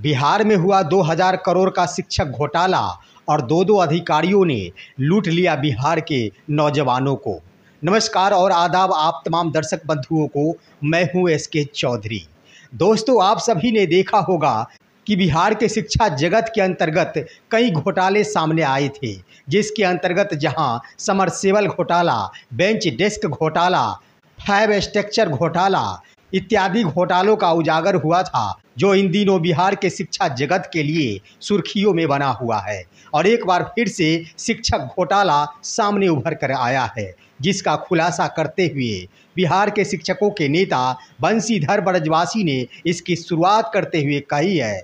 बिहार में हुआ 2000 करोड़ का शिक्षक घोटाला और दो अधिकारियों ने लूट लिया बिहार के नौजवानों को। नमस्कार और आदाब आप तमाम दर्शक बंधुओं को, मैं हूं एसके चौधरी। दोस्तों, आप सभी ने देखा होगा कि बिहार के शिक्षा जगत के अंतर्गत कई घोटाले सामने आए थे, जिसके अंतर्गत जहां समरसेबल घोटाला, बेंच डेस्क घोटाला, 5 स्ट्रक्चर घोटाला इत्यादि घोटालों का उजागर हुआ था, जो इन दिनों बिहार के शिक्षा जगत के लिए सुर्खियों में बना हुआ है। और एक बार फिर से शिक्षक घोटाला सामने उभर कर आया है, जिसका खुलासा करते हुए बिहार के शिक्षकों के नेता बंशीधर ब्रजवासी ने इसकी शुरुआत करते हुए कही है,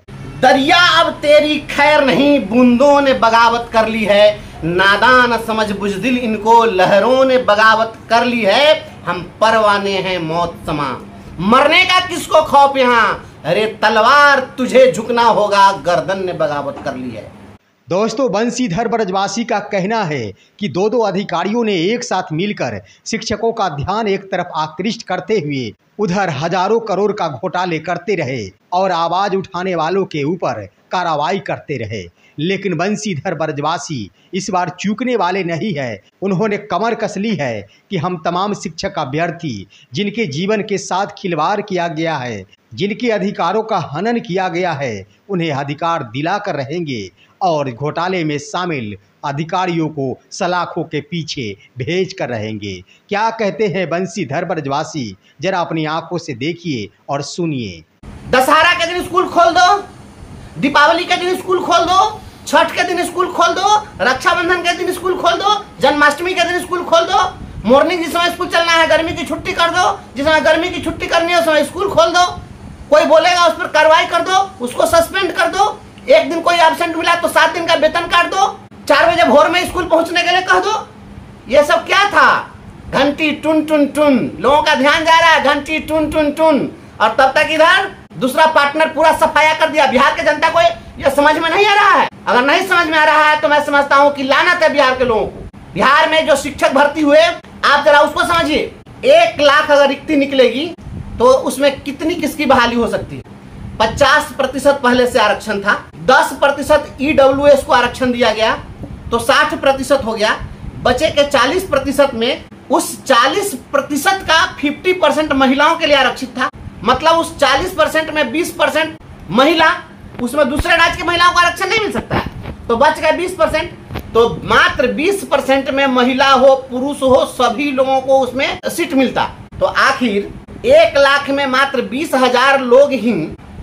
दरिया अब तेरी खैर नहीं, बूंदों ने बगावत कर ली है, नादान समझ बुजदिल इनको लहरों ने बगावत कर ली है, हम परवाने हैं मौत समा, मरने का किसको खौफ यहाँ, अरे तलवार तुझे झुकना होगा, गर्दन ने बगावत कर ली है। दोस्तों, बंशीधर ब्रजवासी का कहना है कि दो अधिकारियों ने एक साथ मिलकर शिक्षकों का ध्यान एक तरफ आकृष्ट करते हुए उधर हजारों करोड़ का घोटाले करते रहे और आवाज उठाने वालों के ऊपर कार्रवाई करते रहे। लेकिन बंशीधर ब्रजवासी इस बार चूकने वाले नहीं है। उन्होंने कमर कस ली है कि हम तमाम शिक्षक अभ्यर्थी जिनके जीवन के साथ खिलवाड़ किया गया है, जिनके अधिकारों का हनन किया गया है, उन्हें अधिकार दिलाकर रहेंगे और घोटाले में शामिल अधिकारियों को सलाखों के पीछे भेज कर रहेंगे। क्या कहते हैं बंशीधर ब्रजवासी, जरा अपनी आंखों से देखिए और सुनिए। दशहरा के दिन स्कूल खोल दो, दीपावली के दिन स्कूल खोल दो, छठ के दिन स्कूल खोल दो, रक्षाबंधन के दिन स्कूल खोल दो, जन्माष्टमी के दिन स्कूल खोल दो, मॉर्निंग जिस समय स्कूल चलना है गर्मी की छुट्टी कर दो, जिस समय गर्मी की छुट्टी करनी है उस समय स्कूल खोल दो, कोई बोलेगा उस पर कार्रवाई कर दो, उसको सस्पेंड कर दो, एक दिन कोई एब्सेंट मिला तो 7 दिन का वेतन काट दो, 4 बजे भोर में स्कूल पहुंचने के लिए कह दो। ये सब क्या था? घंटी टुन टुन टुन, लोगों का ध्यान जा रहा है, घंटी टुन टुन टुन, और तब तक इधर दूसरा पार्टनर पूरा सफाया कर दिया। बिहार के जनता को ये समझ में नहीं आ रहा है। अगर नहीं समझ में आ रहा है तो मैं समझता हूँ कि लानत है बिहार के लोगों को। बिहार में जो शिक्षक भर्ती हुए, आप जरा उसको समझिए। 1 लाख अगर रिक्ति निकलेगी तो उसमें कितनी किसकी बहाली हो सकती है? 50% पहले से आरक्षण था, 10% EWS को आरक्षण दिया गया तो 60% हो गया। बचे के 40% में उस 40% का 50% महिलाओं के लिए आरक्षित था। मतलब उस 40% में 20% महिला, उसमें दूसरे राज्य की महिलाओं को आरक्षण नहीं मिल सकता है, तो बच गए 20%। तो मात्र 20% में महिला हो पुरुष हो सभी लोगों को उसमें सीट मिलता। तो आखिर 1 लाख में मात्र 20,000 लोग ही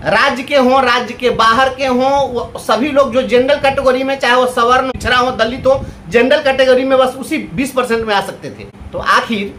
राज्य के हों, राज्य के बाहर के हों, सभी लोग जो जनरल कैटेगरी में, चाहे वो सवर्ण, पिछड़ा हो, दलित हो, जनरल कैटेगरी में बस उसी 20% में आ सकते थे। तो आखिर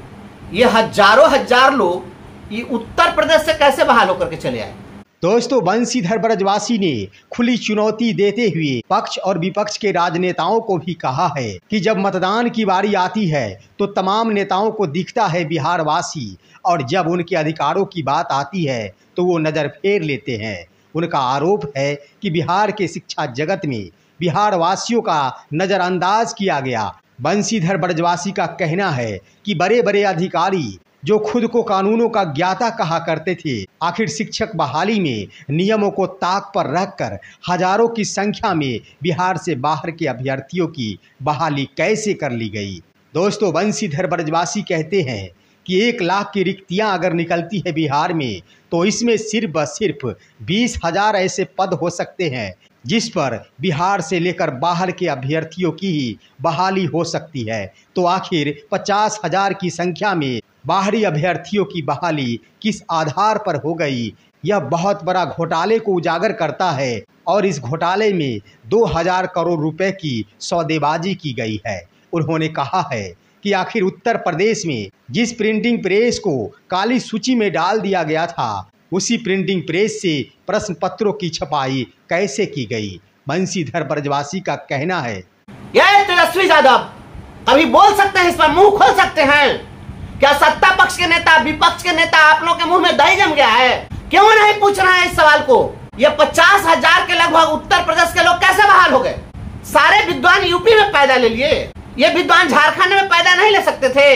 ये हजारों हजार लोग ये उत्तर प्रदेश से कैसे बहाल होकर के चले आए? दोस्तों, बंशीधर ब्रजवासी ने खुली चुनौती देते हुए पक्ष और विपक्ष के राजनेताओं को भी कहा है कि जब मतदान की बारी आती है तो तमाम नेताओं को दिखता है बिहारवासी, और जब उनके अधिकारों की बात आती है तो वो नज़र फेर लेते हैं। उनका आरोप है कि बिहार के शिक्षा जगत में बिहारवासियों का नज़रअंदाज किया गया। बंशीधर ब्रजवासी का कहना है कि बड़े बड़े अधिकारी जो खुद को कानूनों का ज्ञाता कहा करते थे, आखिर शिक्षक बहाली में नियमों को ताक पर रखकर हजारों की संख्या में बिहार से बाहर के अभ्यर्थियों की बहाली कैसे कर ली गई। दोस्तों, बंशीधर ब्रजवासी कहते हैं कि 1 लाख की रिक्तियां अगर निकलती है बिहार में तो इसमें सिर्फ 20,000 ऐसे पद हो सकते हैं जिस पर बिहार से लेकर बाहर के अभ्यर्थियों की ही बहाली हो सकती है। तो आखिर 50,000 की संख्या में बाहरी अभ्यर्थियों की बहाली किस आधार पर हो गई? यह बहुत बड़ा घोटाले को उजागर करता है और इस घोटाले में 2000 करोड़ रुपए की सौदेबाजी की गई है। उन्होंने कहा है कि आखिर उत्तर प्रदेश में जिस प्रिंटिंग प्रेस को काली सूची में डाल दिया गया था, उसी प्रिंटिंग प्रेस से प्रश्न पत्रों की छपाई कैसे की गई? बंशीधर ब्रजवासी का कहना है, यह तेजस्वी यादव अभी बोल सकते हैं, इस पर मुंह खोल सकते हैं क्या? सत्ता पक्ष के नेता, विपक्ष के नेता, आप लोगों के मुंह में दही जम गया है? क्यों नहीं पूछ रहे हैं इस सवाल को? ये 50,000 के लगभग उत्तर प्रदेश के लोग कैसे बहाल हो गए? सारे विद्वान यूपी में पैदा ले लिए, ये विद्वान झारखंड में पैदा नहीं ले सकते थे?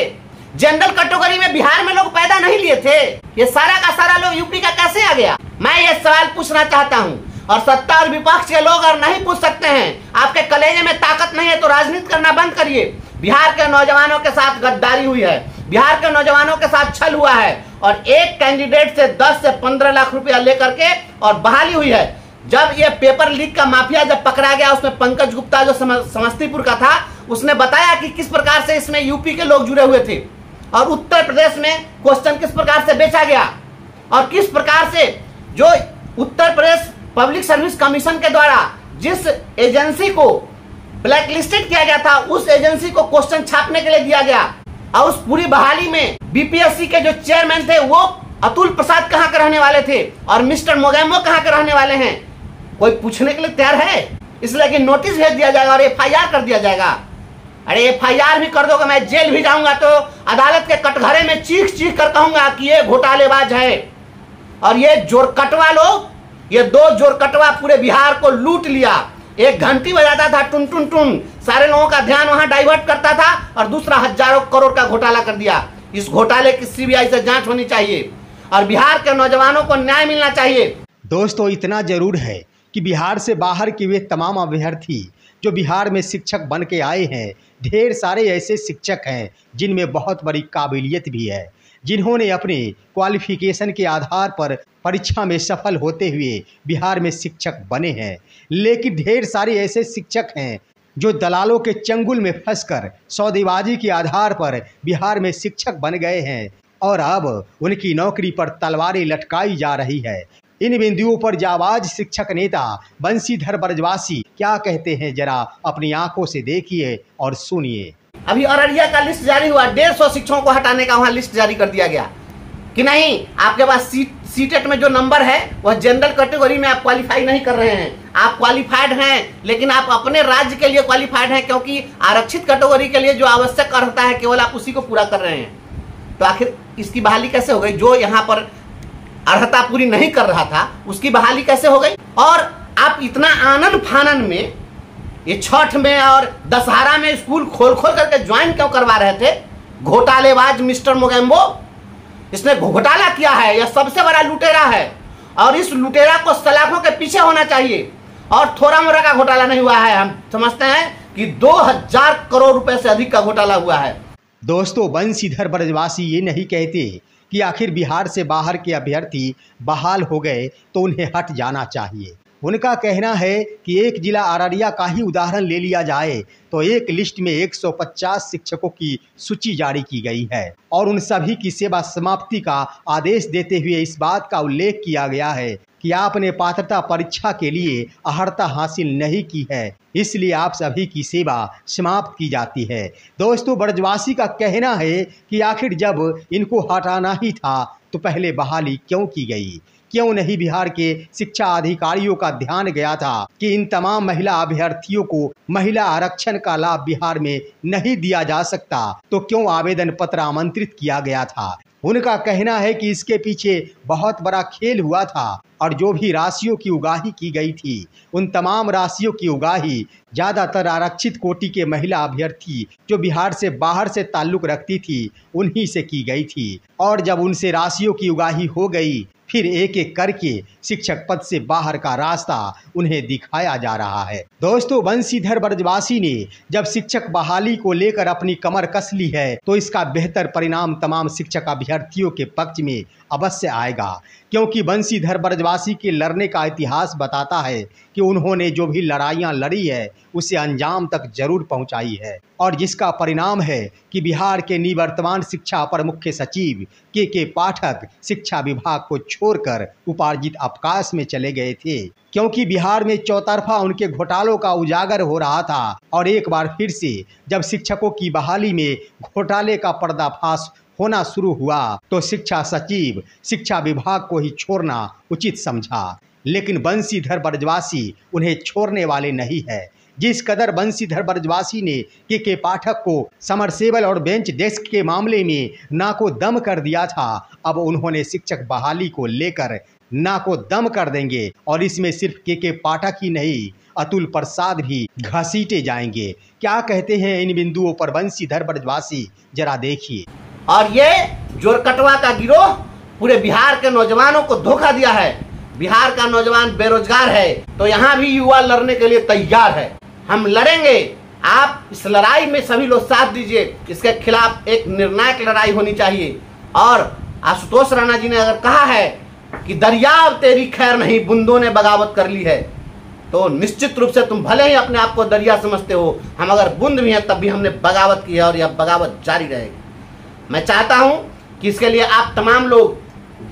जनरल कैटेगरी में बिहार में लोग पैदा नहीं लिए थे? ये सारा का सारा लोग यूपी का कैसे आ गया? मैं ये सवाल पूछना चाहता हूँ। और सत्ता और विपक्ष के लोग और नहीं पूछ सकते हैं। आपके कलेजे में ताकत नहीं है तो राजनीति करना बंद करिए। बिहार के नौजवानों के साथ गद्दारी हुई है, बिहार के नौजवानों के साथ छल हुआ है और एक कैंडिडेट से 10 से 15 लाख रुपया लेकर के और बहाली हुई है। जब ये पेपर लीक का माफिया जब पकड़ा गया, उसमें पंकज गुप्ता जो समस्तीपुर का था, उसने बताया कि किस प्रकार से इसमें यूपी के लोग जुड़े हुए थे और उत्तर प्रदेश में क्वेश्चन किस प्रकार से बेचा गया और किस प्रकार से जो Uttar Pradesh public service commission के द्वारा जिस एजेंसी को ब्लैकलिस्टेड किया गया था, उस एजेंसी को क्वेश्चन छापने के लिए दिया गया और उस पूरी बहाली में बीपीएससी के जो चेयरमैन थे वो अतुल प्रसाद कहाँ के रहने वाले थे और मिस्टर मोगेम्बो कहाँ के रहने वाले हैं, कोई पूछने के लिए तैयार है? इसलिए कि नोटिस भेज दिया जाएगा और एफआईआर कर दिया जाएगा। अरे एफआईआर भी कर दोगे, मैं जेल भी जाऊंगा तो अदालत के कटघरे में चीख चीख कर कहूंगा कि ये घोटालेबाज है और ये जोरकटवा लोग, ये दो जोरकटवा पूरे बिहार को लूट लिया। एक घंटी बजाता था टुन टुन टुन, सारे लोगों का ध्यान वहां डाइवर्ट करता था और दूसरा हजारों करोड़ का घोटाला कर दिया। इस घोटाले की सीबीआई से जांच होनी चाहिए और बिहार के नौजवानों को न्याय मिलना चाहिए। दोस्तों, इतना जरूर है कि बिहार से बाहर के वे तमाम अभ्यर्थी जो बिहार में शिक्षक बन के आए हैं, ढेर सारे ऐसे शिक्षक हैं जिनमें बहुत बड़ी काबिलियत भी है, जिन्होंने अपने क्वालिफिकेशन के आधार पर परीक्षा में सफल होते हुए बिहार में शिक्षक बने हैं। लेकिन ढेर सारे ऐसे शिक्षक हैं जो दलालों के चंगुल में फंसकर सौदेबाजी के आधार पर बिहार में शिक्षक बन गए हैं और अब उनकी नौकरी पर तलवारें लटकाई जा रही है। इन बिंदुओं पर जाबाज शिक्षक नेता बंशीधर ब्रजवासी क्या कहते हैं, जरा अपनी आंखों से देखिए और सुनिए। अभी अररिया का लिस्ट जारी हुआ, 150 शिक्षकों को हटाने का वहां लिस्ट जारी कर दिया गया कि नहीं, आपके पास सीटेट में जो नंबर है वह जनरल कैटेगरी में आप क्वालिफाई नहीं कर रहे हैं। आप क्वालिफाइड हैं लेकिन आप अपने राज्य के लिए क्वालिफाइड हैं, क्योंकि आरक्षित कैटेगरी के लिए जो आवश्यक अर्हता है केवल आप उसी को पूरा कर रहे हैं। तो आखिर इसकी बहाली कैसे हो गई? जो यहाँ पर अर्हता पूरी नहीं कर रहा था उसकी बहाली कैसे हो गई? और आप इतना आनंद फानन में ये छठ में और दशहरा में स्कूल खोल खोल करके ज्वाइन क्यों करवा रहे थे? घोटालेबाज मिस्टर मोगेम्बो, इसने घोटाला किया है, यह सबसे बड़ा लुटेरा है और इस लुटेरा को सलाखों के पीछे होना चाहिए। और थोड़ा मोड़ा का घोटाला नहीं हुआ है, हम समझते हैं कि 2000 करोड़ रुपए से अधिक का घोटाला हुआ है। दोस्तों, बंशीधर ब्रजवासी ये नहीं कहते कि आखिर बिहार से बाहर के अभ्यर्थी बहाल हो गए तो उन्हें हट जाना चाहिए। उनका कहना है कि एक जिला अररिया का ही उदाहरण ले लिया जाए तो एक लिस्ट में 150 शिक्षकों की सूची जारी की गई है और उन सभी की सेवा समाप्ति का आदेश देते हुए इस बात का उल्लेख किया गया है कि आपने पात्रता परीक्षा के लिए अर्हता हासिल नहीं की है, इसलिए आप सभी की सेवा समाप्त की जाती है। दोस्तों, ब्रजवासी का कहना है कि आखिर जब इनको हटाना ही था तो पहले बहाली क्यों की गई? क्यों नहीं बिहार के शिक्षा अधिकारियों का ध्यान गया था कि इन तमाम महिला अभ्यर्थियों को महिला आरक्षण का लाभ बिहार में नहीं दिया जा सकता? तो क्यों आवेदन पत्र आमंत्रित किया गया था? उनका कहना है कि इसके पीछे बहुत बड़ा खेल हुआ था और जो भी राशियों की उगाही की गई थी, उन तमाम राशियों की उगाही ज़्यादातर आरक्षित कोटि के महिला अभ्यर्थी जो बिहार से बाहर से ताल्लुक़ रखती थी उन्हीं से की गई थी। और जब उनसे राशियों की उगाही हो गई, फिर एक एक करके शिक्षक पद से बाहर का रास्ता उन्हें दिखाया जा रहा है। दोस्तों, बंशीधर ब्रजवासी ने जब शिक्षक बहाली को लेकर अपनी कमर कस ली है तो इसका बेहतर परिणाम तमाम शिक्षक अभ्यर्थियों के पक्ष में अवश्य आएगा, क्योंकि बंशीधर ब्रजवासी के लड़ने का इतिहास बताता है कि उन्होंने जो भी लड़ाइयाँ लड़ी है उसे अंजाम तक जरूर पहुंचाई है और जिसका परिणाम है कि बिहार के निवर्तमान शिक्षा अपर मुख्य सचिव के पाठक शिक्षा विभाग को छोड़कर उपार्जित अवकाश में चले गए थे, क्योंकि बिहार में चौतरफा उनके घोटालों का उजागर हो रहा था। और एक बार फिर से जब शिक्षकों की बहाली में घोटाले का पर्दाफाश होना शुरू हुआ तो शिक्षा सचिव शिक्षा विभाग को ही छोड़ना उचित समझा। लेकिन बंशीधर ब्रजवासी उन्हें छोड़ने वाले नहीं है। जिस कदर बंशीधर ब्रजवासी ने के पाठक को समरसेबल और बेंच डेस्क के मामले में नाको दम कर दिया था, अब उन्होंने शिक्षक बहाली को लेकर नाको दम कर देंगे और इसमें सिर्फ के पाठक ही नहीं, अतुल प्रसाद भी घसीटे जाएंगे। क्या कहते हैं इन बिंदुओं पर बंशीधर ब्रजवासी, जरा देखिए। और ये जोरकटवा का गिरोह पूरे बिहार के नौजवानों को धोखा दिया है। बिहार का नौजवान बेरोजगार है तो यहाँ भी युवा लड़ने के लिए तैयार है। हम लड़ेंगे, आप इस लड़ाई में सभी लोग साथ दीजिए। इसके खिलाफ एक निर्णायक लड़ाई होनी चाहिए। और आशुतोष राणा जी ने अगर कहा है कि दरियाव तेरी खैर नहीं, बूंदों ने बगावत कर ली है, तो निश्चित रूप से तुम भले ही अपने आप को दरिया समझते हो, हम अगर बूंद भी हैं तब भी हमने बगावत की है और यह बगावत जारी रहेगी। मैं चाहता हूं कि इसके लिए आप तमाम लोग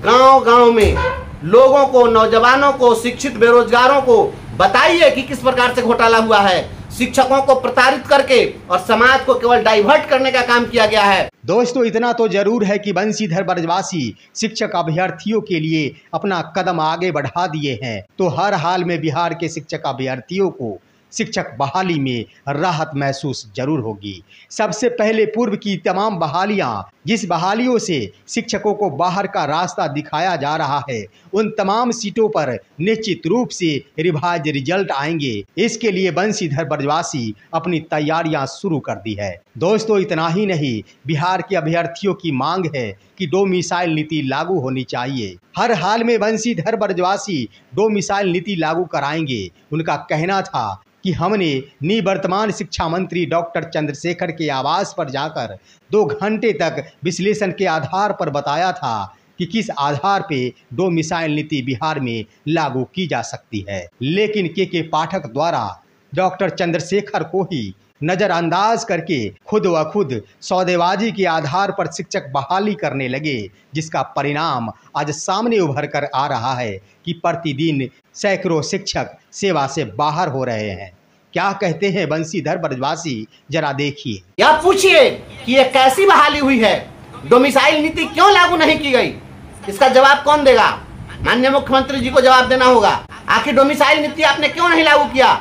गांव-गांव में लोगों को, नौजवानों को, शिक्षित बेरोजगारों को बताइए कि किस प्रकार से घोटाला हुआ है। शिक्षकों को प्रताड़ित करके और समाज को केवल डाइवर्ट करने का काम किया गया है। दोस्तों, इतना तो जरूर है कि बंशीधर ब्रजवासी शिक्षक अभ्यर्थियों के लिए अपना कदम आगे बढ़ा दिए हैं, तो हर हाल में बिहार के शिक्षक अभ्यर्थियों को शिक्षक बहाली में राहत महसूस जरूर होगी। सबसे पहले पूर्व की तमाम बहालियां, जिस बहालियों से शिक्षकों को बाहर का रास्ता दिखाया जा रहा है, उन तमाम सीटों पर निश्चित रूप से रिवाइज रिजल्ट आएंगे। इसके लिए बंशीधर ब्रजवासी अपनी तैयारियां शुरू कर दी है। दोस्तों, इतना ही नहीं, बिहार के अभ्यर्थियों की मांग है कि डोमिसाइल नीति लागू होनी चाहिए। हर हाल में बंशीधर ब्रजवासी डोमिसाइल नीति लागू कराएंगे। उनका कहना था कि हमने निवर्तमान शिक्षा मंत्री डॉक्टर चंद्रशेखर के आवास पर जाकर 2 घंटे तक विश्लेषण के आधार पर बताया था कि किस आधार पे डोमिसाइल नीति बिहार में लागू की जा सकती है। लेकिन के पाठक द्वारा डॉक्टर चंद्रशेखर को ही नज़रअंदाज करके खुद व खुद सौदेबाजी के आधार पर शिक्षक बहाली करने लगे, जिसका परिणाम आज सामने उभर कर आ रहा है कि प्रतिदिन सैकड़ों शिक्षक सेवा से बाहर हो रहे हैं। क्या कहते हैं बंशीधर ब्रजवासी, जरा देखिए। या पूछिए कि ये कैसी बहाली हुई है, डोमिसाइल नीति क्यों लागू नहीं की गई? इसका जवाब कौन देगा? माननीय मुख्यमंत्री जी को जवाब देना होगा। आखिर डोमिसाइल नीति आपने क्यों नहीं लागू किया?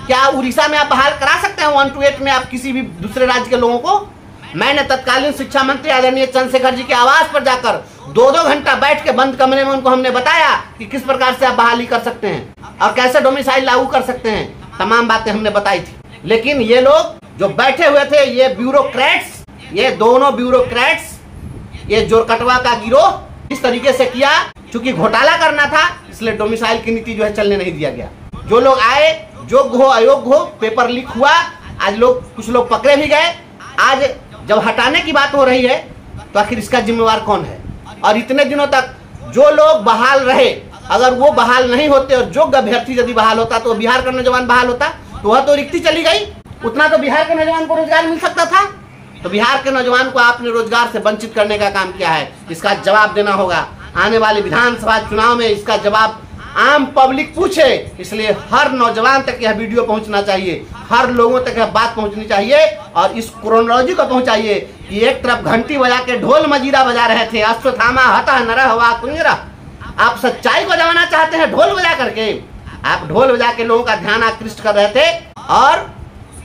क्या उड़ीसा में आप बहाल करा सकते हैं 1 to 8 में आप किसी भी दूसरे राज्य के लोगों को? मैंने तत्कालीन शिक्षा मंत्री आदरणीय चंद्रशेखर जी के आवास पर जाकर 2-2 घंटा बैठ के बंद कमरे में उनको हमने बताया कि किस प्रकार से आप बहाली कर सकते हैं और कैसे डोमिसाइल लागू कर सकते हैं। तमाम बातें हमने बताई थी। लेकिन ये लोग जो बैठे हुए थे, ये ब्यूरोक्रेट्स, ये दोनों ब्यूरोक्रेट्स, ये जोरकटवा का गिरोह इस तरीके से किया, चूंकि घोटाला करना था इसलिए डोमिसाइल की नीति जो है चलने नहीं दिया गया। जो लोग आए, योग्य हो अयोग्य हो, पेपर लीक हुआ, आज लोग कुछ लोग पकड़े भी गए। आज जब हटाने की बात हो रही है तो आखिर इसका जिम्मेवार कौन है? और इतने दिनों तक जो लोग बहाल रहे, अगर वो बहाल नहीं होते और योग्य अभ्यर्थी यदि बहाल होता तो बिहार का नौजवान बहाल होता, तो वह तो रिक्ति चली गई। उतना तो बिहार के नौजवान को रोजगार मिल सकता था। तो बिहार के नौजवान को आपने रोजगार से वंचित करने का काम किया है, इसका जवाब देना होगा। आने वाले विधानसभा चुनाव में इसका जवाब आम पब्लिक पूछे, इसलिए हर नौजवान तक यह वीडियो पहुंचना चाहिए, हर लोगों तक यह बात पहुंचनी चाहिए और इस क्रोनोलॉजी को पहुंचाइए कि एक तरफ घंटी बजा के ढोल मजीरा बजा रहे थे, अश्वत्थामा हतः नरः वा कुंजरः। आप सच्चाई को जमाना चाहते हैं ढोल बजा करके, आप ढोल बजा के लोगों का ध्यान आकृष्ट कर रहे थे और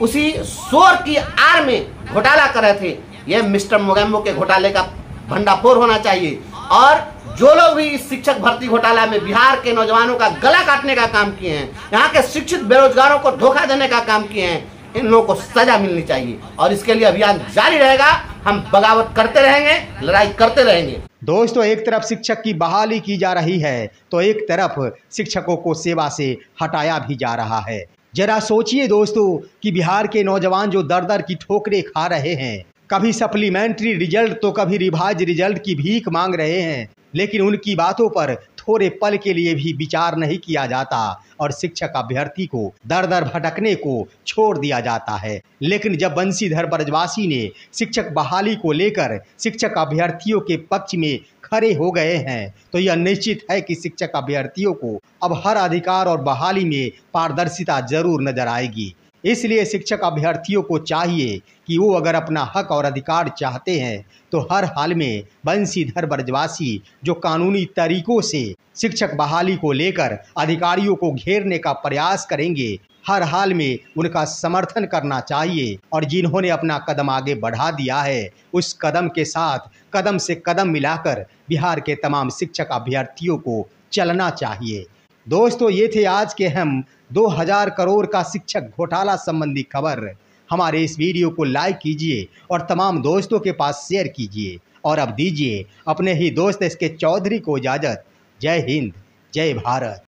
उसी शोर की आड़ में घोटाला कर रहे थे। यह मिस्टर मोगेम्बो के घोटाले का भंडाफोड़ होना चाहिए। और जो लोग भी इस शिक्षक भर्ती घोटाला में बिहार के नौजवानों का गला काटने का काम किए हैं, यहाँ के शिक्षित बेरोजगारों को धोखा देने का काम किए हैं, इन लोगों को सजा मिलनी चाहिए और इसके लिए अभियान जारी रहेगा। हम बगावत करते रहेंगे, लड़ाई करते रहेंगे। दोस्तों, एक तरफ शिक्षक की बहाली की जा रही है तो एक तरफ शिक्षकों को सेवा से हटाया भी जा रहा है। जरा सोचिए दोस्तों कि बिहार के नौजवान जो दर दर की ठोकरें खा रहे हैं, कभी सप्लीमेंट्री रिजल्ट तो कभी रिवाइज रिजल्ट की भीख मांग रहे हैं, लेकिन उनकी बातों पर थोड़े पल के लिए भी विचार नहीं किया जाता और शिक्षक अभ्यर्थी को दर दर भटकने को छोड़ दिया जाता है। लेकिन जब बंशीधर ब्रजवासी ने शिक्षक बहाली को लेकर शिक्षक अभ्यर्थियों के पक्ष में खड़े हो गए हैं, तो यह निश्चित है कि शिक्षक अभ्यर्थियों को अब हर अधिकार और बहाली में पारदर्शिता जरूर नजर आएगी। इसलिए शिक्षक अभ्यर्थियों को चाहिए कि वो अगर अपना हक और अधिकार चाहते हैं तो हर हाल में बंशीधर ब्रजवासी जो कानूनी तरीकों से शिक्षक बहाली को लेकर अधिकारियों को घेरने का प्रयास करेंगे, हर हाल में उनका समर्थन करना चाहिए और जिन्होंने अपना कदम आगे बढ़ा दिया है उस कदम के साथ कदम से कदम मिलाकर बिहार के तमाम शिक्षक अभ्यर्थियों को चलना चाहिए। दोस्तों, ये थे आज के हम 2000 करोड़ का शिक्षक घोटाला संबंधी खबर। हमारे इस वीडियो को लाइक कीजिए और तमाम दोस्तों के पास शेयर कीजिए और अब दीजिए अपने ही दोस्त एसके चौधरी को इजाज़त। जय हिंद। जय भारत।